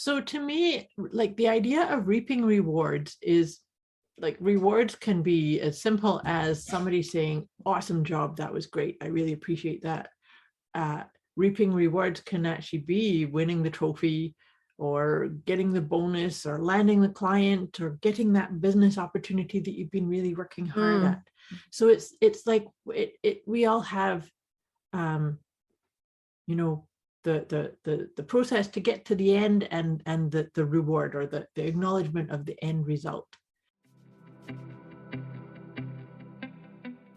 So to me, like the idea of reaping rewards is like rewards can be as simple as somebody saying, awesome job, that was great, I really appreciate that. Reaping rewards can actually be winning the trophy or getting the bonus or landing the client or getting that business opportunity that you've been really working hard at. So it's like we all have you know, the process to get to the end and the reward or the acknowledgement of the end result.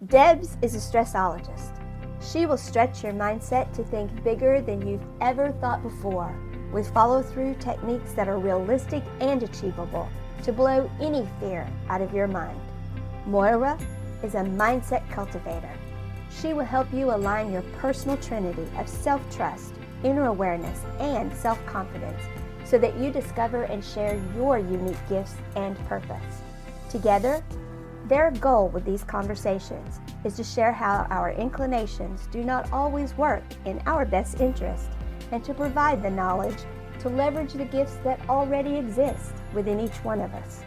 Debz is a stressologist. She will stretch your mindset to think bigger than you've ever thought before, with follow-through techniques that are realistic and achievable to blow any fear out of your mind. Moira is a mindset cultivator. She will help you align your personal trinity of self-trust, inner awareness, and self-confidence so that you discover and share your unique gifts and purpose. Together, their goal with these conversations is to share how our inclinations do not always work in our best interest and to provide the knowledge to leverage the gifts that already exist within each one of us.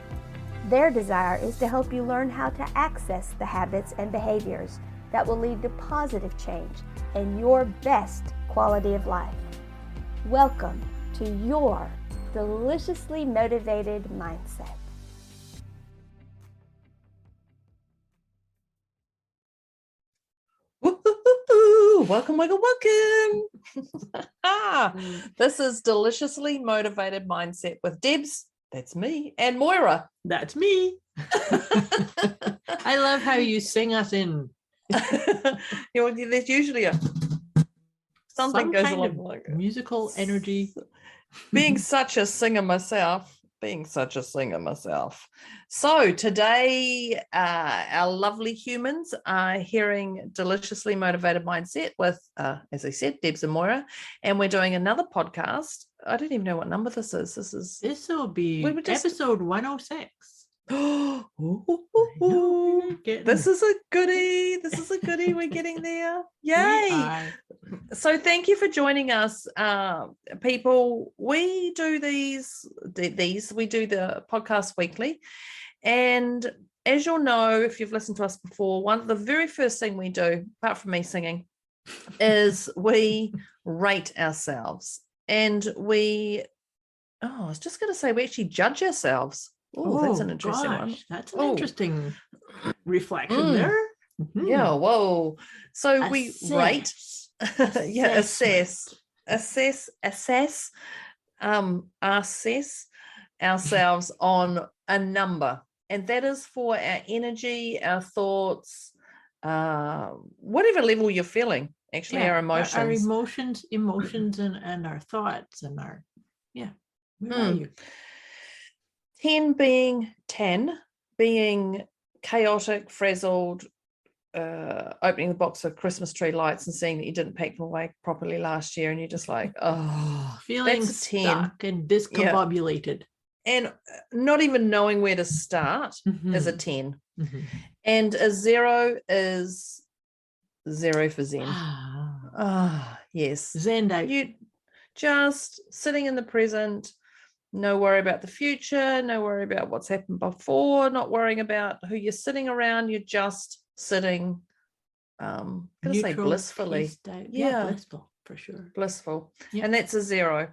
Their desire is to help you learn how to access the habits and behaviors that will lead to positive change and your best quality of life. Welcome to your deliciously motivated mindset. Welcome. This is Deliciously Motivated Mindset with Debz, that's me, and Moira, that's me. I love how you sing us in. There's usually something goes along like musical energy. Being such a singer myself. So today, our lovely humans are hearing Deliciously Motivated Mindset with, as I said, Debz and Moira, and we're doing another podcast. I don't even know what number this is. This will be episode 106. This is a goodie. We're getting there. Yay. So thank you for joining us, people. We do we do the podcast weekly, and as you'll know, if you've listened to us before, one of the very first thing we do, apart from me singing, is we rate ourselves, and I was just going to say we actually judge ourselves. Oh, that's an interesting one. That's an interesting reflection there. Mm-hmm. Yeah, whoa. So we rate, assess ourselves on a number. And that is for our energy, our thoughts, whatever level you're feeling, actually, our emotions. Our emotions and our thoughts and our, where are you? 10 being chaotic, frazzled, opening the box of Christmas tree lights and seeing that you didn't pack them away properly last year, and you're just like, feeling stuck and discombobulated. And not even knowing where to start is a 10. And a 0 is 0 for Zen. Yes. Zen out. You just sitting in the present. No worry about the future, no worry about what's happened before, not worrying about who you're sitting around. You're just sitting, I'm going to say blissfully. Blissful, for sure. Blissful. Yep. And that's a 0.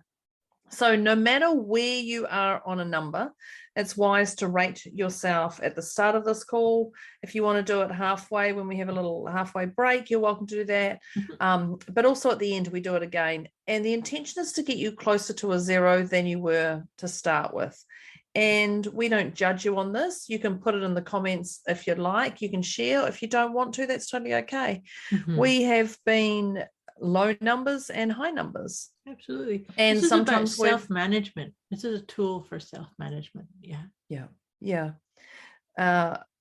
So no matter where you are on a number, it's wise to rate yourself at the start of this call. If you want to do it halfway, when we have a little halfway break, you're welcome to do that. But also at the end, we do it again. And the intention is to get you closer to a 0 than you were to start with. And we don't judge you on this. You can put it in the comments if you'd like. You can share. If you don't want to, that's totally okay. We have been low numbers and high numbers. Absolutely. And this sometimes is about self-management. This is a tool for self-management. Yeah.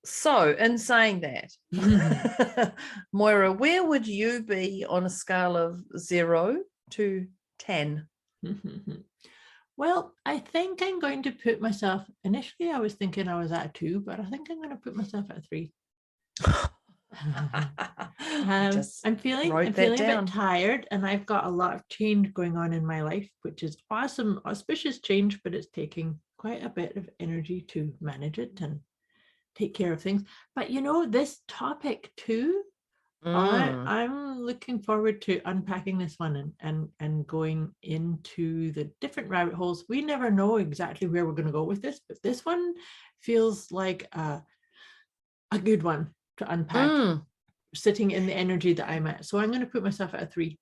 So in saying that, Moira, where would you be on a scale of 0 to 10? Well, I think I'm going to put myself, initially I was thinking I was at 2, but I think I'm going to put myself at 3. Just I'm feeling wrote I'm that feeling a down. bit tired, and I've got a lot of change going on in my life, which is awesome, auspicious change, but it's taking quite a bit of energy to manage it and take care of things. But this topic too, Mm. I'm looking forward to unpacking this one and going into the different rabbit holes. We never know exactly where we're going to go with this, but this one feels like a good one to unpack, Mm. sitting in the energy that I'm at. So I'm going to put myself at a 3.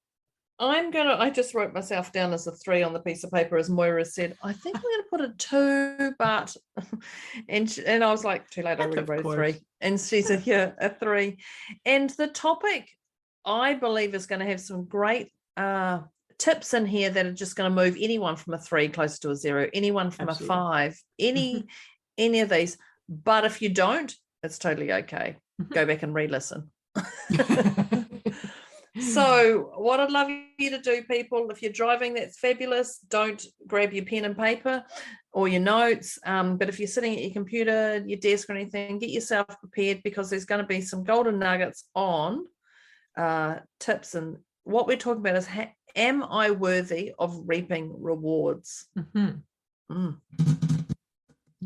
I just wrote myself down as a 3 on the piece of paper, as Moira said. I think I'm going to put a 2, but and I was like, too late, I already Of wrote a course. 3. And she said, yeah, a 3. And the topic, I believe, is going to have some great tips in here that are just going to move anyone from a 3 closer to a 0, anyone from Absolutely. a 5, any of these. But if you don't, it's totally okay. Go back and re-listen. So what I'd love you to do, people, if you're driving, that's fabulous. Don't grab your pen and paper or your notes. But if you're sitting at your computer, your desk or anything, get yourself prepared, because there's going to be some golden nuggets on tips. And what we're talking about is, am I worthy of reaping rewards?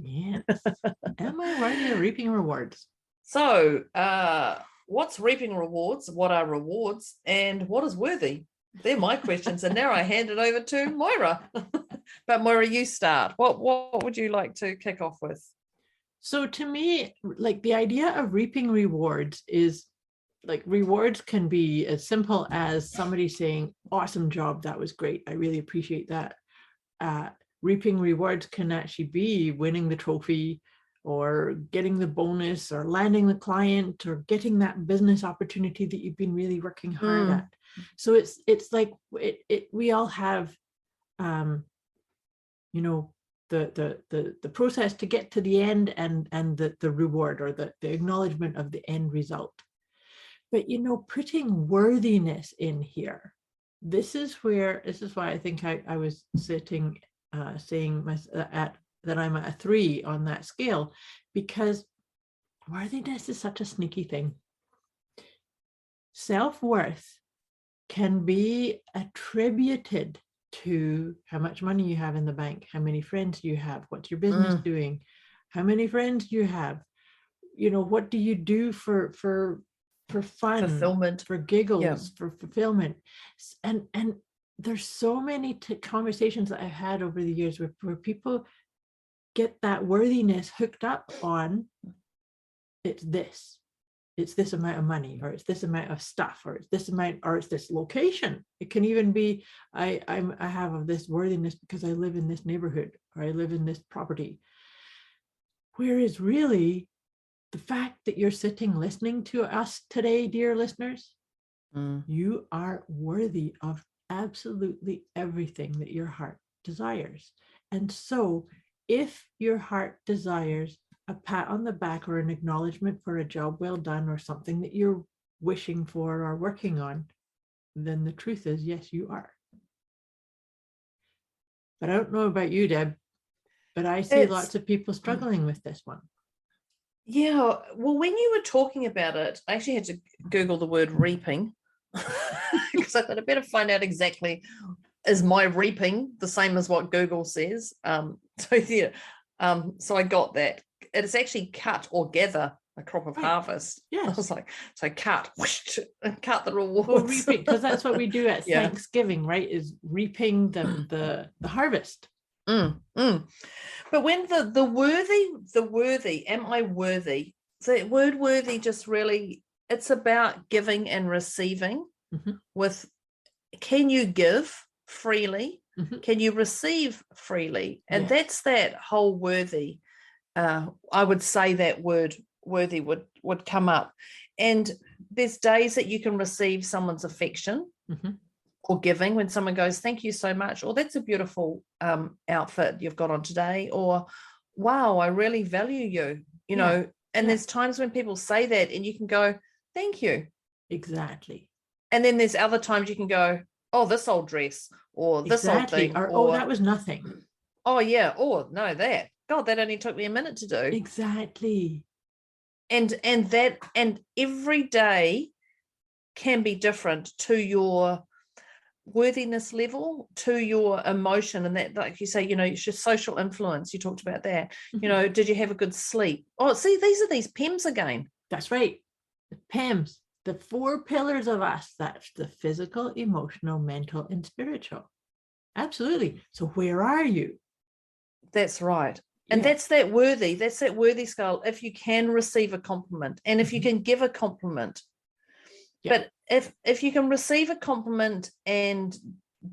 Yes. Am I worthy of reaping rewards? So what's reaping rewards? What are rewards? And what is worthy? They're my questions. And now I hand it over to Moira. But Moira, you start. What would you like to kick off with? So to me, like, the idea of reaping rewards is, like, rewards can be as simple as somebody saying, awesome job, that was great, I really appreciate that. Reaping rewards can actually be winning the trophy, or getting the bonus, or landing the client, or getting that business opportunity that you've been really working hard at. So it's like we all have the process to get to the end, and the reward, or the acknowledgement of the end result. But putting worthiness in here, this is why I think I was sitting saying that I'm at a 3 on that scale, because worthiness is such a sneaky thing. Self-worth can be attributed to how much money you have in the bank, how many friends you have, what's your business doing, how many friends you have, what do you do for fun, fulfillment, for giggles, for fulfillment. And there's so many conversations that I've had over the years where people get that worthiness hooked up on, it's this amount of money, or it's this amount of stuff, or it's this amount, or it's this location. It can even be, I have this worthiness because I live in this neighborhood, or I live in this property. Whereas really, the fact that you're sitting listening to us today, dear listeners, you are worthy of absolutely everything that your heart desires. And so if your heart desires a pat on the back, or an acknowledgement for a job well done, or something that you're wishing for or working on, then the truth is, yes, you are. But I don't know about you, Deb, but I see lots of people struggling with this one. Yeah, well, when you were talking about it, I actually had to Google the word reaping, because I thought I better find out exactly, is my reaping the same as what Google says? So I got that. It is actually cut or gather a crop of harvest. Yes. I was like, so cut, whoosh, and cut the rewards. Well, reaping, because that's what we do at Thanksgiving, right? Is reaping the harvest. But when the worthy, am I worthy? The word worthy just really, it's about giving and receiving. With, can you give freely? Can you receive freely? And that's that whole worthy. I would say that word worthy would come up. And there's days that you can receive someone's affection or giving, when someone goes, thank you so much, or that's a beautiful outfit you've got on today, or wow, I really value you, know. And there's times when people say that and you can go, thank you. Exactly. And then there's other times you can go, oh, this old dress, or this old thing, or oh, that was nothing. Oh yeah, oh no, that, God, that only took me a minute to do. Exactly. and every day can be different to your worthiness level, to your emotion, and that, like you say, it's your social influence. You talked about that. Did you have a good sleep? Oh, see, these are these PEMs again. That's right. The PEMs, the 4 pillars of us. That's the physical, emotional, mental, and spiritual. Absolutely. So where are you? That's right. And that's that worthy scale. If you can receive a compliment, and if you can give a compliment. But if you can receive a compliment and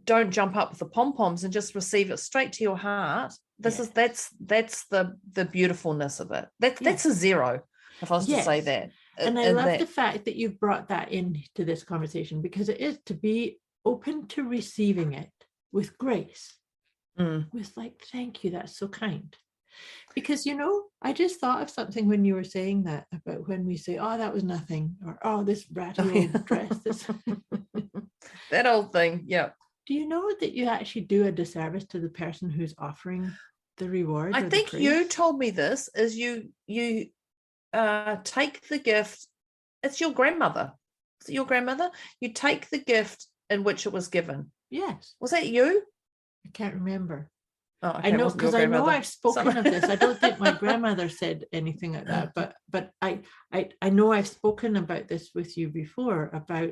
don't jump up with the pom-poms and just receive it straight to your heart, that's the beautifulness of it. That's a 0, if I was to say that. And I love the fact that you've brought that into this conversation, because it is to be open to receiving it with grace, with like, thank you, that's so kind. Because, I just thought of something when you were saying that, about when we say, oh, that was nothing, or, oh, this ratty old dress. That old thing, yeah. Do you know that you actually do a disservice to the person who's offering the reward? I think you told me this, is you take the gift. It's your grandmother. Is it your grandmother? You take the gift in which it was given. Yes. Was that you? I can't remember. Oh, okay. I know, because I know I've spoken of this. I don't think my grandmother said anything like that, but I know I've spoken about this with you before, about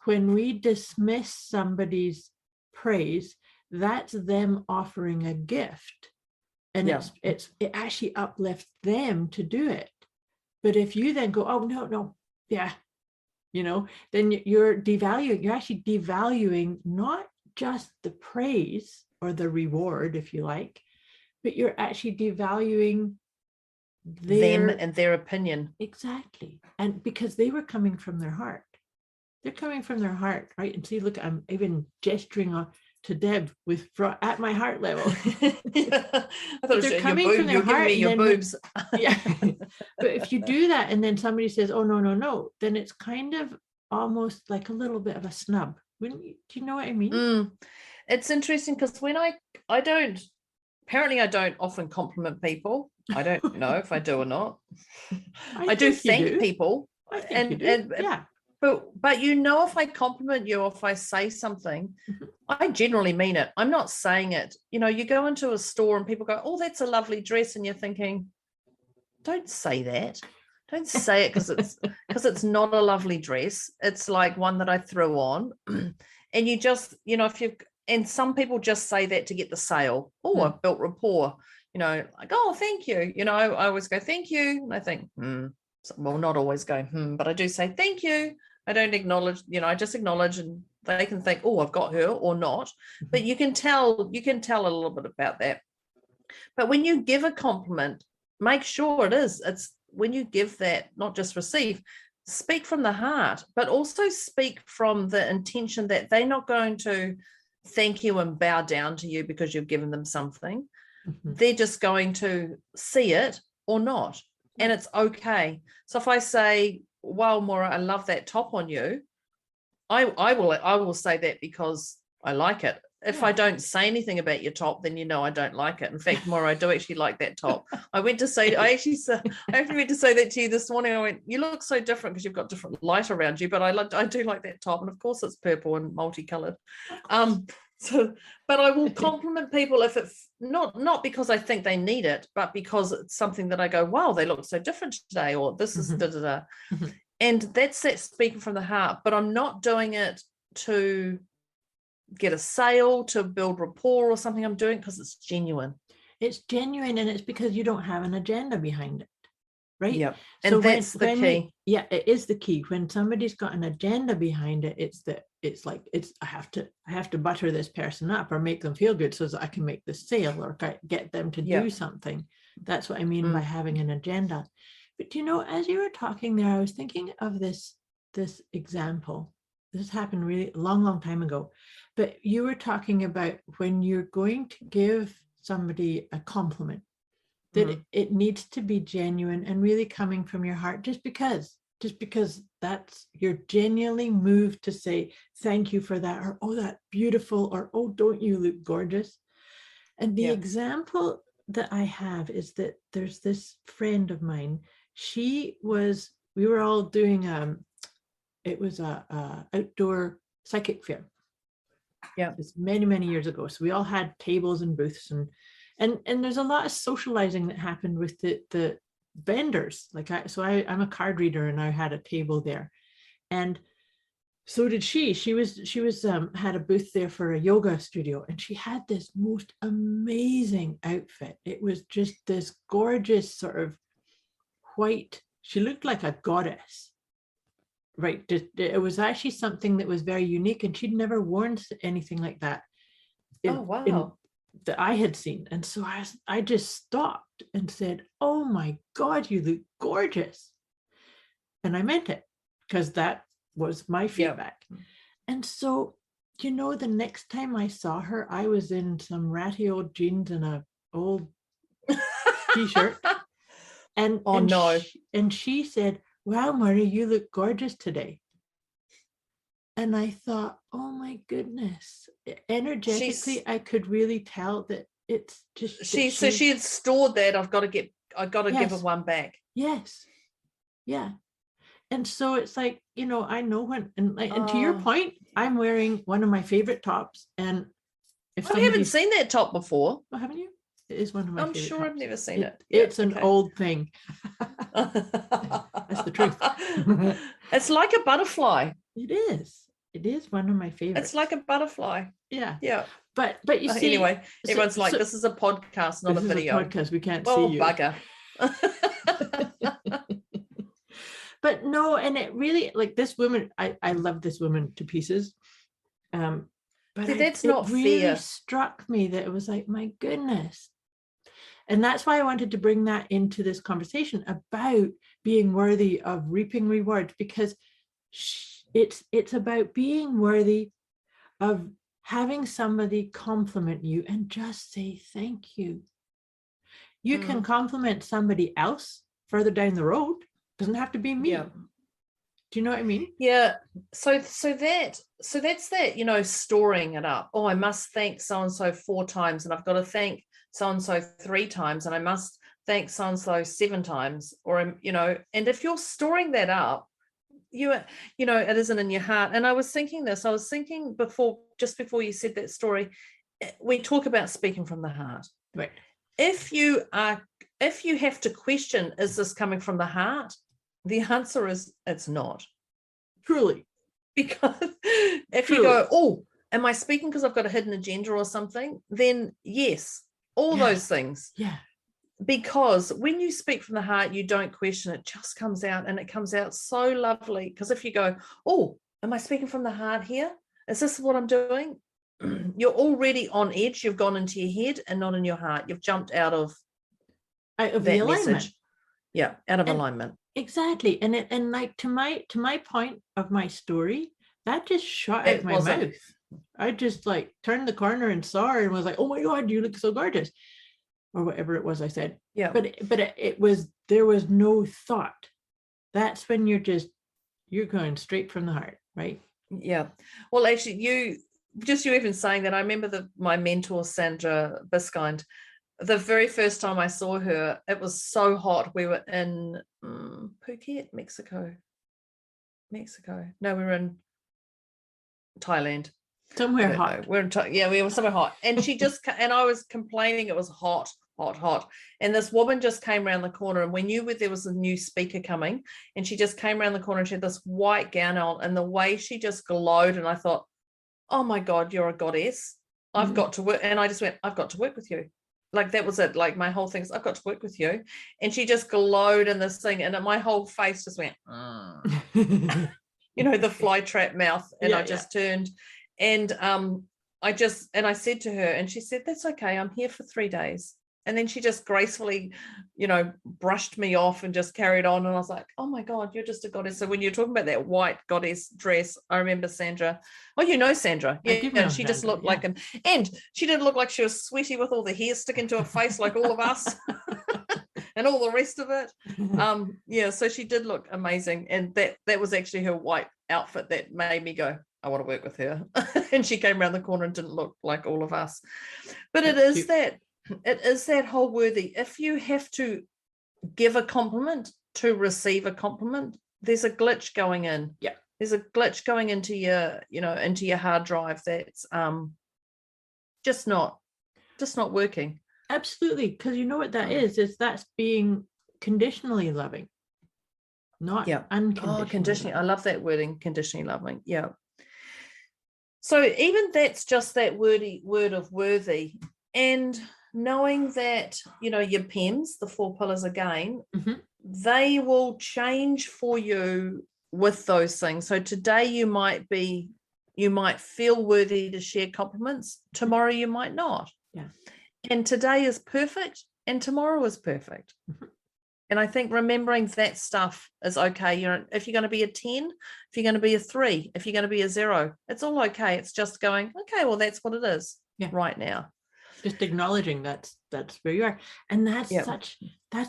when we dismiss somebody's praise, that's them offering a gift, and it actually uplifts them to do it. But if you then go, oh no, then you're actually devaluing not just the praise or the reward, if you like, but you're actually devaluing them and their opinion. Exactly. And because they were coming from their heart. They're coming from their heart, right? And see, look, I'm even gesturing to Deb at my heart level. I thought they're coming from their heart. Your boobs. Yeah. But if you do that and then somebody says, oh, no, then it's kind of almost like a little bit of a snub. Wouldn't you? Do you know what I mean? It's interesting, because when I don't often compliment people. I don't know if I do or not. I do thank people. I think you do. Yeah. But if I compliment you, or if I say something, I generally mean it. I'm not saying it. You go into a store and people go, oh, that's a lovely dress. And you're thinking, don't say that. Don't say it because it's not a lovely dress. It's like one that I threw on. And you just, and some people just say that to get the sale. Oh, I've built rapport, like, oh, thank you. I always go, thank you. And I think, well, not always go, but I do say, thank you. I don't acknowledge, I just acknowledge, and they can think, oh, I've got her, or not. But you can tell a little bit about that. But when you give a compliment, make sure it's when you give that, not just receive, speak from the heart, but also speak from the intention that they're not going to thank you and bow down to you because you've given them something. They're just going to see it or not. And it's okay. So if I say, wow, Moira, I love that top on you, I will say that because I like it. If I don't say anything about your top, then I don't like it. In fact, Moira, I do actually like that top. I actually went to say that to you this morning. I went, you look so different because you've got different light around you, but I do like that top. And of course it's purple and multicolored. But I will compliment people if it's not because I think they need it, but because it's something that I go, wow, they look so different today, or this is da-da-da. And that's that speaking from the heart. But I'm not doing it to get a sale, to build rapport or something. I'm doing it because it's genuine. It's genuine, and it's because you don't have an agenda behind it, right? Yeah. And so that's the key. It is the key. When somebody's got an agenda behind it, I have to butter this person up or make them feel good so that I can make the sale or get them to do something. That's what I mean by having an agenda. But as you were talking there, I was thinking of this example. This happened really long time ago. But you were talking about when you're going to give somebody a compliment, that it needs to be genuine and really coming from your heart, just because that's, you're genuinely moved to say thank you for that, or oh, that's beautiful, or oh, don't you look gorgeous. And the example that I have is that there's this friend of mine we were all doing, it was a outdoor psychic fair. Yeah. It's many, many years ago. So we all had tables and booths, and there's a lot of socializing that happened with the vendors. Like I'm a card reader, and I had a table there. And so did she. She was had a booth there for a yoga studio, and she had this most amazing outfit. It was just this gorgeous sort of white. She looked like a goddess, right? It was actually something that was very unique, and she'd never worn anything like that. That I had seen. And so I just stopped and said, "Oh my God, you look gorgeous." And I meant it, because that was my feedback. Yep. And so, the next time I saw her, I was in some ratty old jeans and a old t-shirt. And she said, "Wow, Moira, you look gorgeous today." And I thought, oh my goodness, energetically, I could really tell that it's just. So she had stored that. I've got to give her one back. Yes. Yeah. And so it's like, I know when, and to your point, I'm wearing one of my favorite tops. And if I haven't seen that top before. Oh, haven't you? It is one of my favorite I'm sure tops. I've never seen it. It's an old thing. That's the truth. It's like a butterfly. It is. It is one of my favorites. It's like a butterfly. Yeah. Yeah. But you see. Anyway, everyone's like, this is a podcast, not a video. This is a podcast. We can't see you. Bugger. But no, and it really, like, this woman, I love this woman to pieces. But that's not fair. It really struck me that it was like, my goodness. And that's why I wanted to bring that into this conversation about being worthy of reaping rewards, because it's about being worthy of having somebody compliment you and just say thank you. You can compliment somebody else further down the road. Doesn't have to be me. Yeah. Do you know what I mean? Yeah. So that's that, storing it up. Oh, I must thank so-and-so 4 times, and I've got to thank so-and-so 3 times, and I must thank so-and-so 7 times, or, and if you're storing that up, it isn't in your heart. And I was thinking just before you said that story, we talk about speaking from the heart. Right. If you have to question, is this coming from the heart? The answer is it's not. Truly. Because if you go, oh, am I speaking because I've got a hidden agenda or something? Then yes, all those things. Yeah. Because when you speak from the heart, you don't question, it just comes out, and it comes out so lovely. Because if you go, oh, am I speaking from the heart here? Is this what I'm doing? You're already on edge. You've gone into your head and not in your heart. You've jumped out of that the alignment. Message. Yeah, out of alignment. Exactly. And like to my point of my story, that just shot out my mouth. I just like turned the corner and saw her and was like, oh my God, you look so gorgeous. Or whatever it was I said. Yeah. But there was no thought. That's when you're going straight from the heart, right? Yeah. Well, actually, you even saying that, I remember my mentor, Sandra Biskind, the very first time I saw her, it was so hot. We were in Phuket, Mexico. No, we were in Thailand. Somewhere hot. No, we were somewhere hot. And she just, and I was complaining it was hot. And this woman just came around the corner, and we knew there was a new speaker coming, and she just came around the corner and she had this white gown on, and the way she just glowed, and I thought, oh my God, you're a goddess. I've got to work. And I just went, I've got to work with you. Like that was it. Like my whole thing is, I've got to work with you. And she just glowed in this thing, and my whole face just went, the fly trap mouth. And I just turned, and I said to her, and she said, that's okay. I'm here for 3 days. And then she just gracefully, brushed me off and just carried on. And I was like, oh my God, you're just a goddess. So when you're talking about that white goddess dress, I remember Sandra. Oh, Sandra. Yeah, she just looked like and she didn't look like she was sweaty with all the hair sticking to her face like all of us and all the rest of it. So she did look amazing. And that was actually her white outfit that made me go, I want to work with her. And she came around the corner and didn't look like all of us. But it is that whole worthy. If you have to give a compliment, to receive a compliment, there's a glitch going in. Yeah. There's a glitch going into your hard drive that's just not working. Absolutely. Because you know what that is that's being conditionally loving, not unconditionally. Oh, conditionally. loving. I love that wording, conditionally loving. Yeah. So even that's just that word of worthy, and knowing that, your PEMs, the 4 pillars again, they will change for you with those things. So today you might feel worthy to share compliments. Tomorrow you might not. Yeah. And today is perfect and tomorrow is perfect. And I think remembering that stuff is okay. If you're going to be a 10, if you're going to be a 3, if you're going to be a 0, it's all okay. It's just going, okay, well, that's what it is right now. Just acknowledging that's where you are. And that's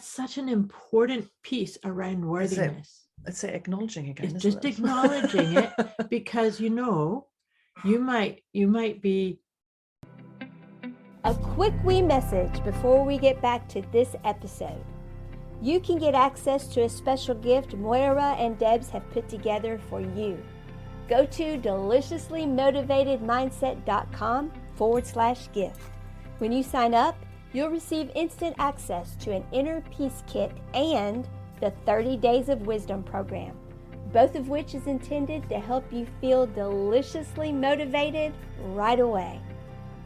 such an important piece around worthiness. It's that acknowledging again. It's just acknowledging it, because you might be. A quick wee message before we get back to this episode. You can get access to a special gift Moira and Debz have put together for you. Go to deliciouslymotivatedmindset.com/gift. When you sign up, you'll receive instant access to an inner peace kit and the 30 Days of Wisdom program, both of which is intended to help you feel deliciously motivated right away.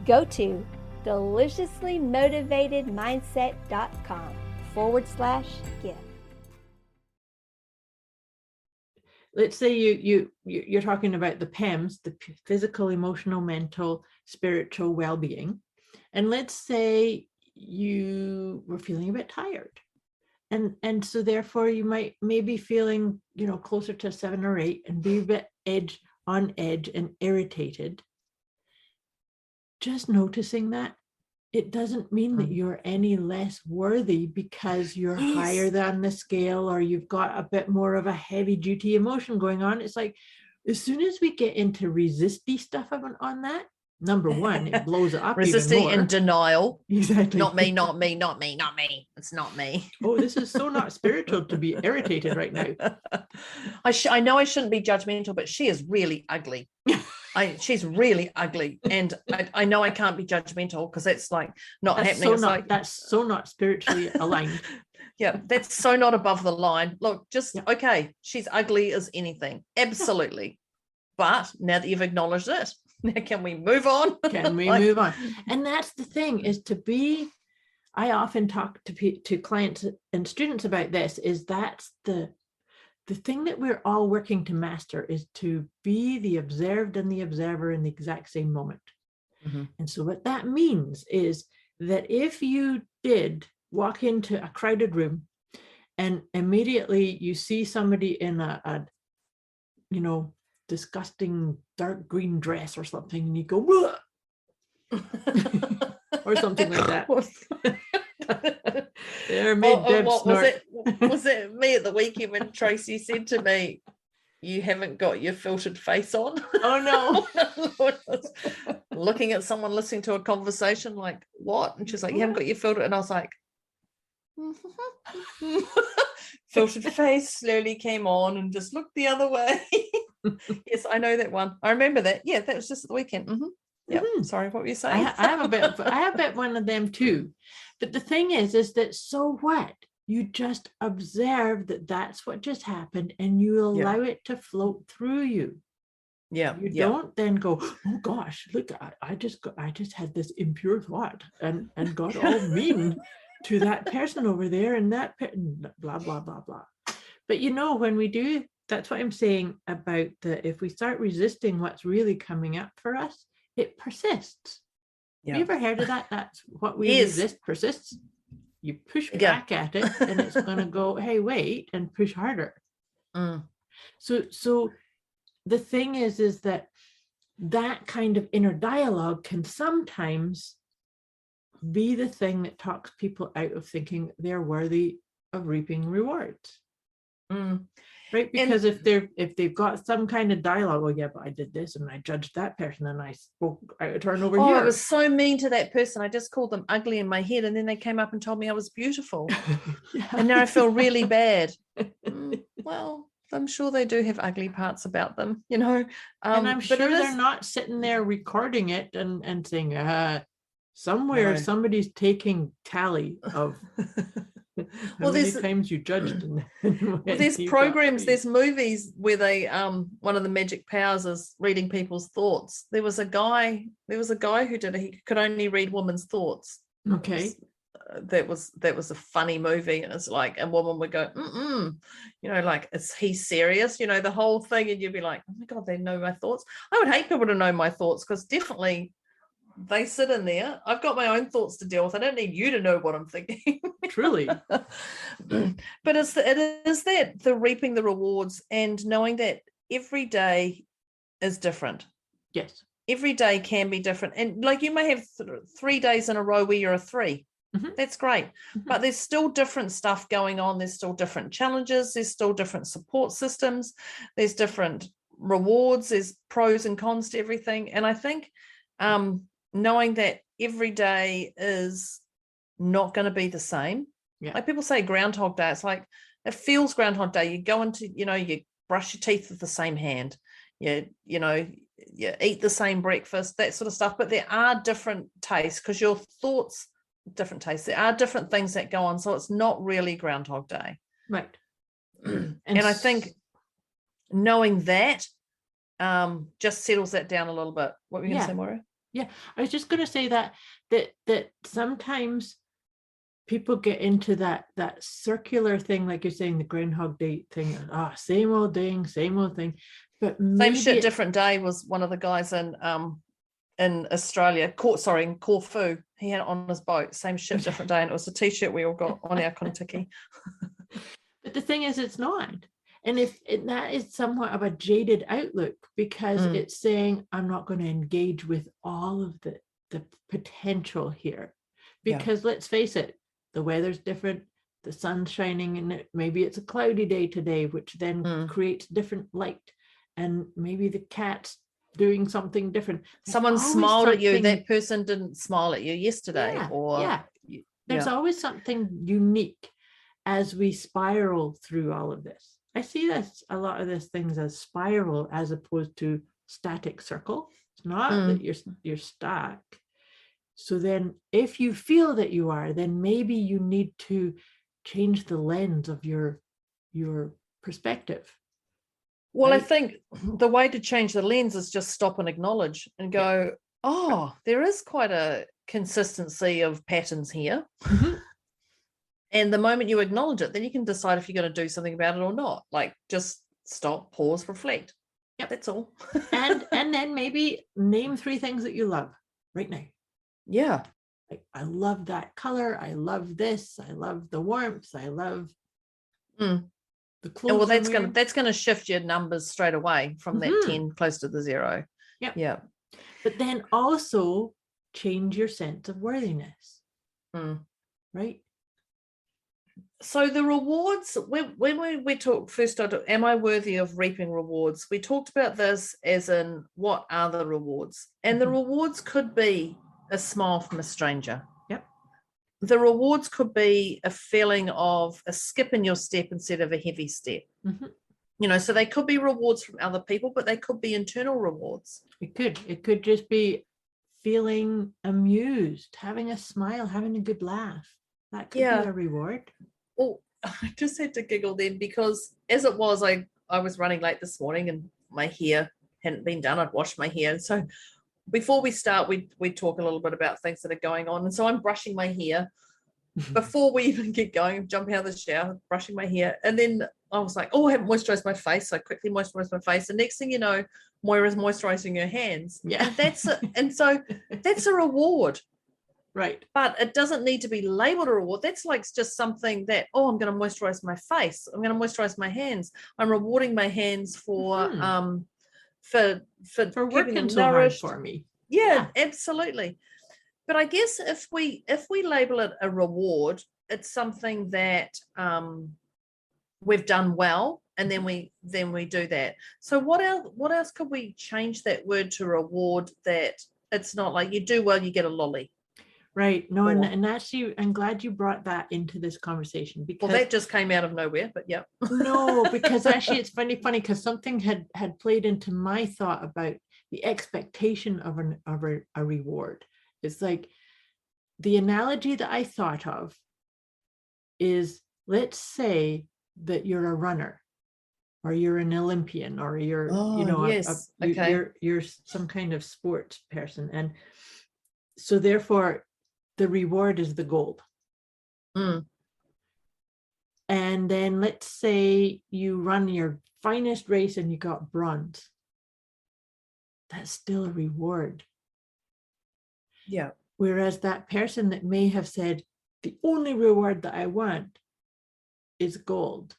Go to deliciouslymotivatedmindset.com/gift. Let's say you're talking about the PEMs, the physical, emotional, mental, spiritual well-being. And let's say you were feeling a bit tired. And so therefore you might maybe feeling, closer to 7 or 8 and be a bit on edge and irritated. Just noticing that, it doesn't mean that you're any less worthy because you're higher than the scale or you've got a bit more of a heavy duty emotion going on. It's like, as soon as we get into resisty stuff on that, number one, it blows it up resisting even more. and denial. Exactly. Not me, not me, not me, not me. It's not me. Oh, this is so not spiritual to be irritated right now. I know I shouldn't be judgmental, but she is really ugly. She's really ugly, and I know I can't be judgmental because that's like not happening. That's so not spiritually aligned. Yeah, that's so not above the line. Look, okay, she's ugly as anything, absolutely. But now that you've acknowledged it, now can we move on? Can we move on? And that's the thing, is to be. I often talk to clients and students about this. Is that's the thing that we're all working to master, is to be the observed and the observer in the exact same moment. And so what that means is that if you did walk into a crowded room and immediately you see somebody in a disgusting dark green dress or something, and you go, or something like that. There made Debz snort. Was it me at the weekend when Tracy said to me, "You haven't got your filtered face on"? Oh no. Looking at someone listening to a conversation, like, what? And she's like, "You haven't got your filter," and I was like, filtered face slowly came on and just looked the other way. Yes, I know that one. I remember that. Yeah, that was just at the weekend. Yeah. Sorry, what were you saying? I have a bit one of them too. But the thing is that, so what? You just observe that that's what just happened, and you allow it to float through you. Yeah. You don't then go, oh gosh, look, I just had this impure thought and got all mean to that person over there, and that blah blah blah blah. But when we do, that's what I'm saying about if we start resisting what's really coming up for us, it persists. Have you ever heard of that? That's what we resist persists. You push back at it, and it's going to go, hey, wait, and push harder. So the thing is that kind of inner dialogue can sometimes be the thing that talks people out of thinking they're worthy of reaping rewards. Mm. Right, And because if they've got some kind of dialogue, well, yeah, but I did this and I judged that person and I turned over I here. was so mean to that person. I just called them ugly in my head, and then they came up and told me I was beautiful. Yeah. And now I feel really bad. Well, I'm sure they do have ugly parts about them, you know. And I'm but sure it they're is not sitting there recording it and saying, somewhere No. somebody's taking tally of how Well, many there's times you judged and well, when there's you got programs, praise. there's movies where they one of the magic powers is reading people's thoughts. There was a guy who did it. He could only read women's thoughts. Okay. That was a funny movie, and it's like a woman would go, you know, like, is he serious? You know, the whole thing, and you'd be like, oh my God, they know my thoughts. I would hate people to know my thoughts, because definitely they sit in there. I've got my own thoughts to deal with. I don't need you to know what I'm thinking. Truly. But it is that the reaping the rewards and knowing that every day is different. Yes. Every day can be different. And like, you may have 3 days in a row where you're a 3. That's great. But there's still different stuff going on. There's still different challenges. There's still different support systems. There's different rewards. There's pros and cons to everything. And I think knowing that every day is not going to be the same. Yeah. Like people say Groundhog Day. It's like, it feels Groundhog Day. You go into, you know, you brush your teeth with the same hand. You know, you eat the same breakfast, that sort of stuff. But there are different tastes, because your thoughts, different tastes. There are different things that go on. So it's not really Groundhog Day. Right. And I think knowing that just settles that down a little bit. What were you going to say, Moira? Yeah, I was just going to say that sometimes people get into that circular thing, like you're saying, the Groundhog Day thing. Same old thing, same old thing. But Same shit, different day was one of the guys in Australia, in Corfu. He had it on his boat. Same shit, different day, and it was a T-shirt we all got on our Kontiki. But the thing is, it's not. And that is somewhat of a jaded outlook, because it's saying, I'm not going to engage with all of the potential here, because let's face it, the weather's different, the sun's shining, and maybe it's a cloudy day today, which then creates different light, and maybe the cat's doing something different. Someone smiled at you. That person didn't smile at you yesterday. There's always something unique as we spiral through all of this. I see a lot of these things as spiral as opposed to static circle. It's not that you're stuck. So then if you feel that you are, then maybe you need to change the lens of your perspective. Well, right? I think the way to change the lens is just stop and acknowledge and go, there is quite a consistency of patterns here. And the moment you acknowledge it, then you can decide if you're going to do something about it or not. Like, just stop, pause, reflect. Yep, that's all. and then maybe name 3 things that you love right now. Yeah. Like, I love that color. I love this. I love the warmth. I love the clothes. Well, that's going to shift your numbers straight away from that 10 close to the 0. Yep. Yeah. But then also change your sense of worthiness. Right? So the rewards, when we talked first, am I worthy of reaping rewards? We talked about this as in, what are the rewards? And the rewards could be a smile from a stranger. Yep. The rewards could be a feeling of a skip in your step instead of a heavy step. You know, so they could be rewards from other people, but they could be internal rewards. It could just be feeling amused, having a smile, having a good laugh. That could be a reward. Well, I just had to giggle then, because as it was, I was running late this morning and my hair hadn't been done. I'd washed my hair. And so before we start, we talk a little bit about things that are going on. And so I'm brushing my hair before we even get going, jumping out of the shower, brushing my hair. And then I was like, I haven't moisturized my face. So I quickly moisturized my face. And next thing you know, Moira's moisturizing her hands. Yeah. And so that's a reward. Right. But it doesn't need to be labeled a reward. That's like just something that, I'm going to moisturize my face. I'm going to moisturize my hands. I'm rewarding my hands for working so hard for me. Yeah, absolutely. But I guess if we label it a reward, it's something that we've done well, and then we do that. So what else could we change that word to reward, that it's not like you do well, you get a lolly? Right. No, and actually, I'm glad you brought that into this conversation, because Well, that just came out of nowhere, but yeah. no, because actually it's funny because something had played into my thought about the expectation of a reward. It's like the analogy that I thought of is, let's say that you're a runner, or you're an Olympian, or you're yes. you're some kind of sports person, and so therefore the reward is the gold. And then let's say you run your finest race and you got bronze. That's still a reward. Yeah. Whereas that person that may have said, the only reward that I want is gold.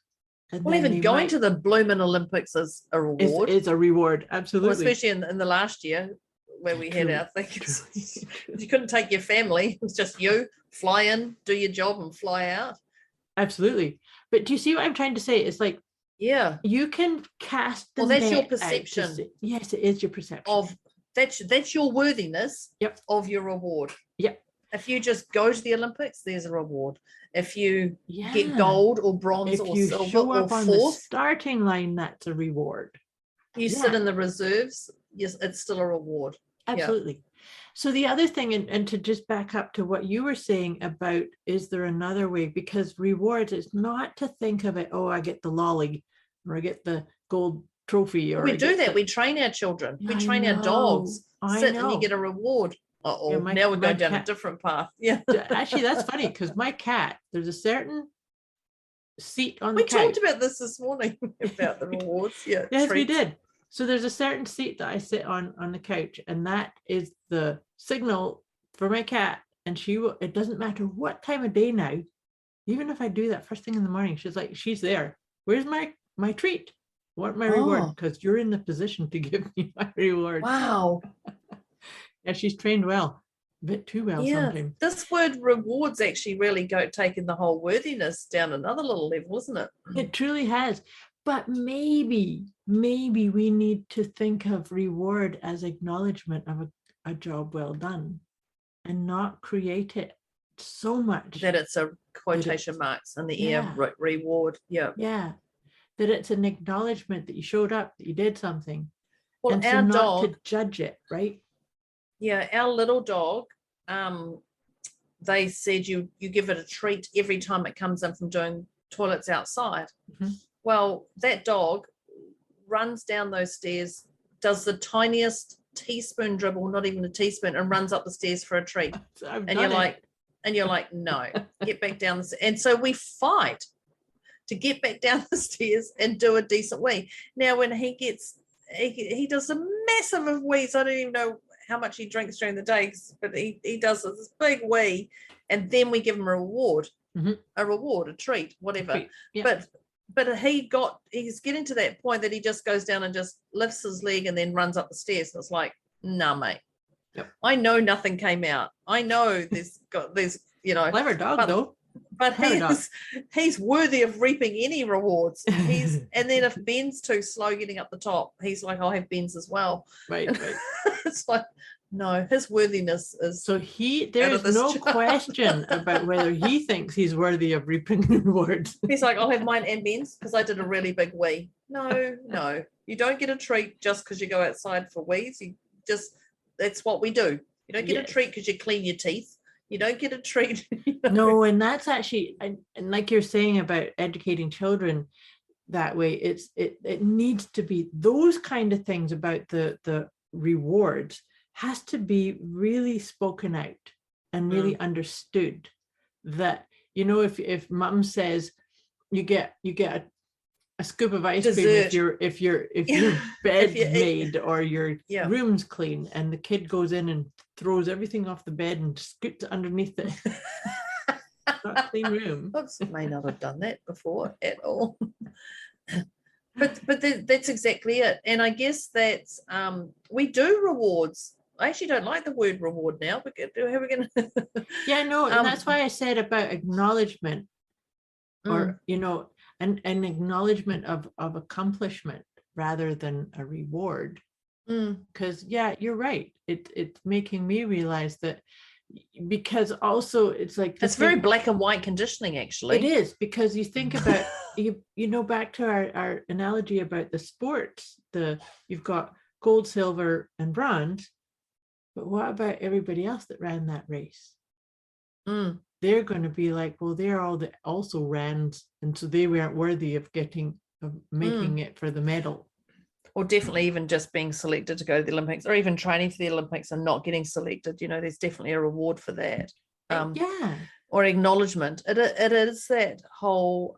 And well, even going to the Bloomin' Olympics is a reward. Is a reward, absolutely. Well, especially in the last year where we had our things. You couldn't take your family. It was just you, fly in, do your job and fly out. Absolutely. But do you see what I'm trying to say? It's like, yeah, you can cast the that's your perception. Yes, it is your perception. Of that's your worthiness. Yep. Of your reward. Yep. If you just go to the Olympics, there's a reward. If you get gold or bronze or silver show up or on fourth, the starting line, that's a reward. You sit in the reserves, yes, it's still a reward. Absolutely. Yeah. So the other thing, and to just back up to what you were saying about, is there another way? Because rewards, it's not to think of it, oh, I get the lolly, or I get the gold trophy. Or we do that. We train our children. We train our dogs. Sit and you get a reward. Now we're going down a different path. Yeah. Actually, that's funny, because my cat, there's a certain seat on the couch. We talked about this morning about the rewards. Yeah. Yes, we did. So there's a certain seat that I sit on the couch, and that is the signal for my cat. And it doesn't matter what time of day now, even if I do that first thing in the morning, she's there. Where's my treat? What my reward? Because you're in the position to give me my reward. Wow. Yeah, she's trained well, a bit too well sometimes. This word rewards actually really taking the whole worthiness down another little level, isn't it? It truly has. But maybe we need to think of reward as acknowledgement of a job well done, and not create it so much that it's a quotation marks in the air reward. Yeah. Yeah. That it's an acknowledgement that you showed up, that you did something. Well, and our not dog, to judge it, right? Yeah, our little dog, they said you give it a treat every time it comes in from doing toilets outside. Mm-hmm. Well, that dog runs down those stairs, does the tiniest teaspoon dribble, not even a teaspoon, and runs up the stairs for a treat. And you're like, no, get back down the stairs. And so we fight to get back down the stairs and do a decent wee. Now, when he does a massive of wees, I don't even know how much he drinks during the day, but he does this big wee, and then we give him a reward, a treat, whatever. Yeah. But he's getting to that point that he just goes down and just lifts his leg and then runs up the stairs. And it's like, nah, mate. Yep. I know nothing came out. I know there's clever dog though. But he's worthy of reaping any rewards. And then if Ben's too slow getting up the top, he's like, I'll have Ben's as well. Right. It's like, no, his worthiness is so there's no question about whether he thinks he's worthy of reaping rewards. He's like, I'll have mine and Ben's because I did a really big wee. No, you don't get a treat just because you go outside for wees. That's what we do. You don't get a treat because you clean your teeth. You don't get a treat. No, and that's actually, and like you're saying about educating children that way, it needs to be those kind of things about the rewards has to be really spoken out and really understood. That, if mom says you get a scoop of ice cream if your bed's made or your room's clean, and the kid goes in and throws everything off the bed and scoots underneath it. Not a clean room. Oops, may not have done that before at all. But that's exactly it. And I guess that's we do rewards. I actually don't like the word reward now. How are we going to? Yeah, no, and that's why I said about acknowledgement, or an acknowledgement of accomplishment rather than a reward. Because yeah, you're right. It's making me realize that, because also it's like It's very black and white conditioning, actually. it is, because you think about back to our analogy about the sports, you've got gold, silver, and bronze, but what about everybody else that ran that race? They're going to be like, well, they're all that also ran, and so they weren't worthy of making it for the medal. Or definitely even just being selected to go to the Olympics, or even training for the Olympics and not getting selected. There's definitely a reward for that. Or acknowledgement. It is that whole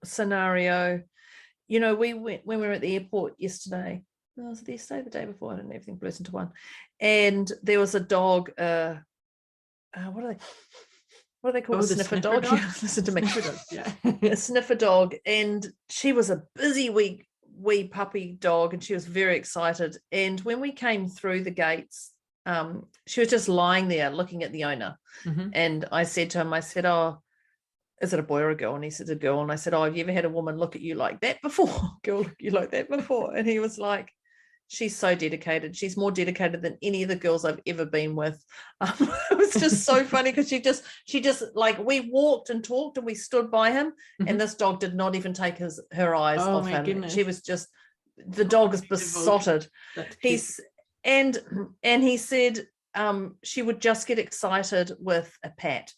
scenario. We went when we were at the airport yesterday. Was it yesterday, the day before? I don't know, everything blurs into one. And there was a dog. What do they call a sniffer dog? Listen to me. Yeah. A sniffer dog, and she was a busy wee puppy dog, and she was very excited. And when we came through the gates, she was just lying there looking at the owner. And I said to him, oh, is it a boy or a girl? And he said, a girl. And I said, oh, have you ever had a woman look at you like that before? Girl, look at you like that before? And he was like, she's so dedicated. She's more dedicated than any of the girls I've ever been with. It was just so funny, because she just like, we walked and talked and we stood by him, and this dog did not even take her eyes off him. Goodness. She was just, the dog is besotted. He said she would just get excited with a pat.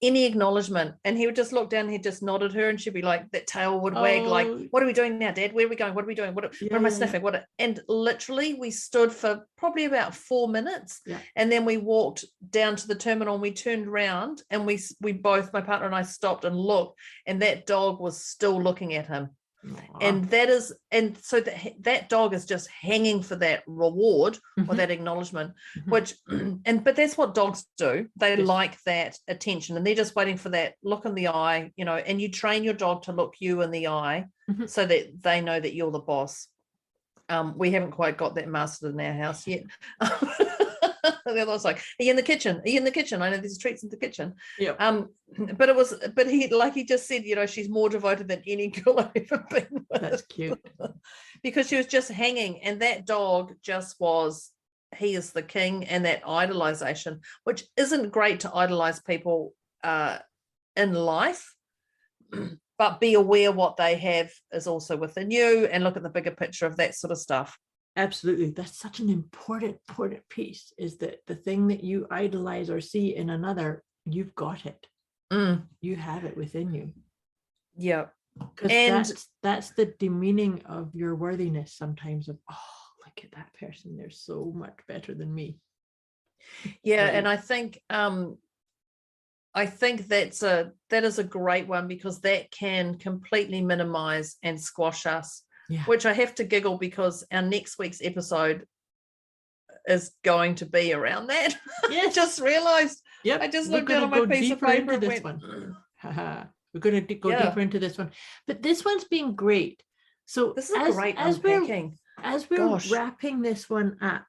Any acknowledgement, and he would just look down, he'd just nod at her, and she'd be like, that tail would wag, like, what are we doing now, Dad? Where are we going? What are we doing? What am I sniffing? And literally we stood for probably about 4 minutes, and then we walked down to the terminal, and we turned around, and we both, my partner and I, stopped and looked, and that dog was still looking at him. And so that dog is just hanging for that reward or that acknowledgement, but that's what dogs do. They like that attention, and they're just waiting for that look in the eye, and you train your dog to look you in the eye so that they know that you're the boss. We haven't quite got that mastered in our house yet. The other was like, are you in the kitchen? Are you in the kitchen? I know there's treats in the kitchen. But he just said, she's more devoted than any girl I've ever been with. That's cute. Because she was just hanging, and that dog just he is the king. And that idolization, which isn't great to idolize people in life, but be aware what they have is also within you, and look at the bigger picture of that sort of stuff. Absolutely. That's such an important piece, is that the thing that you idolize or see in another, you've got it. You have it within you. Yeah. And that's the demeaning of your worthiness sometimes, of, oh, look at that person, they're so much better than me. Yeah. Right. And I think that is a great one, because that can completely minimize and squash us. Yeah. Which I have to giggle, because our next week's episode is going to be around that. Yeah, just realized. Yep. I just looked down on my piece of paper and went, we're going to go deeper into this one, but this one's been great. So this is a great unpacking. As we're wrapping this one up,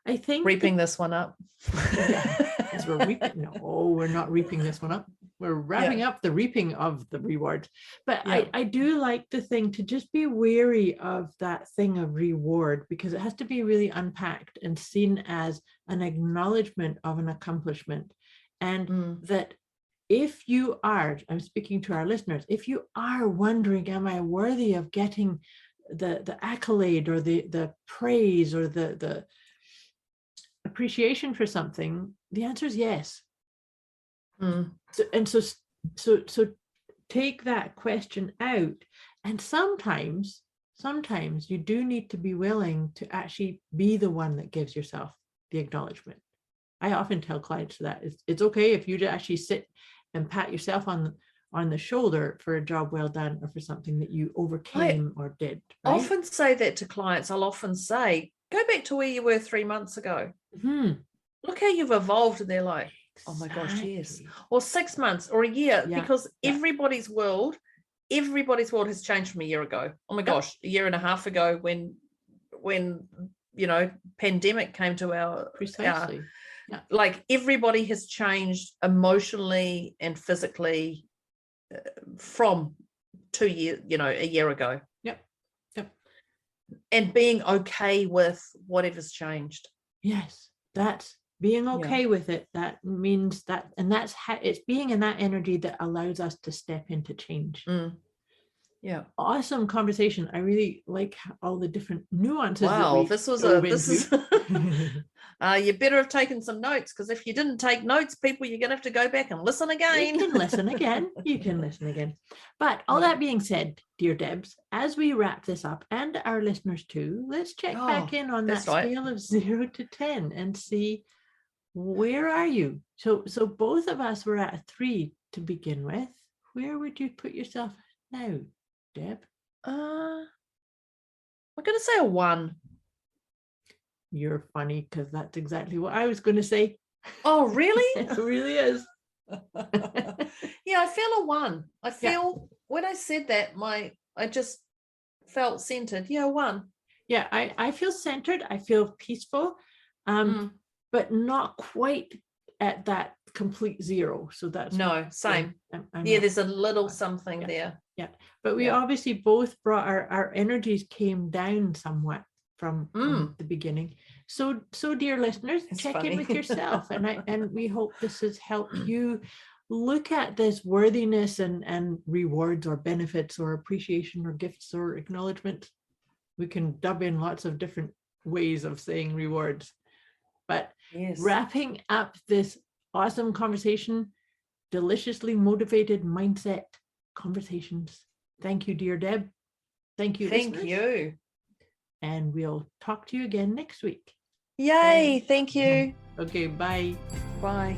I think reaping this one up. As we're reaping. No, we're not reaping this one up. We're wrapping up the reaping of the reward. But I do like the thing to just be wary of that thing of reward, because it has to be really unpacked and seen as an acknowledgement of an accomplishment. And that if you are, I'm speaking to our listeners, if you are wondering, am I worthy of getting the accolade or the praise or the appreciation for something, the answer is yes. So take that question out, and sometimes you do need to be willing to actually be the one that gives yourself the acknowledgement. I often tell clients that it's okay if you actually sit and pat yourself on the shoulder for a job well done, or for something that you overcame or did. I often say that to clients. I'll often say, go back to where you were 3 months ago. Look how you've evolved. And they're like, oh my gosh, yes. Or 6 months or a year, because everybody's world has changed from a year ago. Oh my gosh, a year and a half ago, when pandemic came to our like, everybody has changed emotionally and physically from 2 years, a year ago. Yep. And being okay with whatever's changed. Yes, that's being okay with it. That means that, and that's how it's being in that energy that allows us to step into change. Yeah. Awesome conversation. I really like all the different nuances. Wow, that you better have taken some notes, because if you didn't take notes, people, you're gonna have to go back and listen again. You can listen again. But all that being said, dear Debz, as we wrap this up, and our listeners too, let's check back in on that scale of 0 to 10 and see, where are you? So both of us were at a 3 to begin with. Where would you put yourself now, Deb? I'm gonna say a 1. You're funny, because that's exactly what I was going to say. Oh, really? It really is. Yeah, I feel a 1. I feel when I said that, I just felt centered. Yeah, 1. Yeah, I feel centered. I feel peaceful, but not quite at that complete 0. So that's same. I'm there's a little something there. Yeah, but we obviously both brought our energies came down somewhat from the beginning. So dear listeners, check in with yourself, and we hope this has helped you look at this worthiness and rewards or benefits or appreciation or gifts or acknowledgement. We can dub in lots of different ways of saying rewards, but wrapping up this awesome conversation, deliciously motivated mindset conversations. Thank you, dear Deb. Thank you, listeners. Thank you. And we'll talk to you again next week. Yay, thank you. Okay, bye. Bye.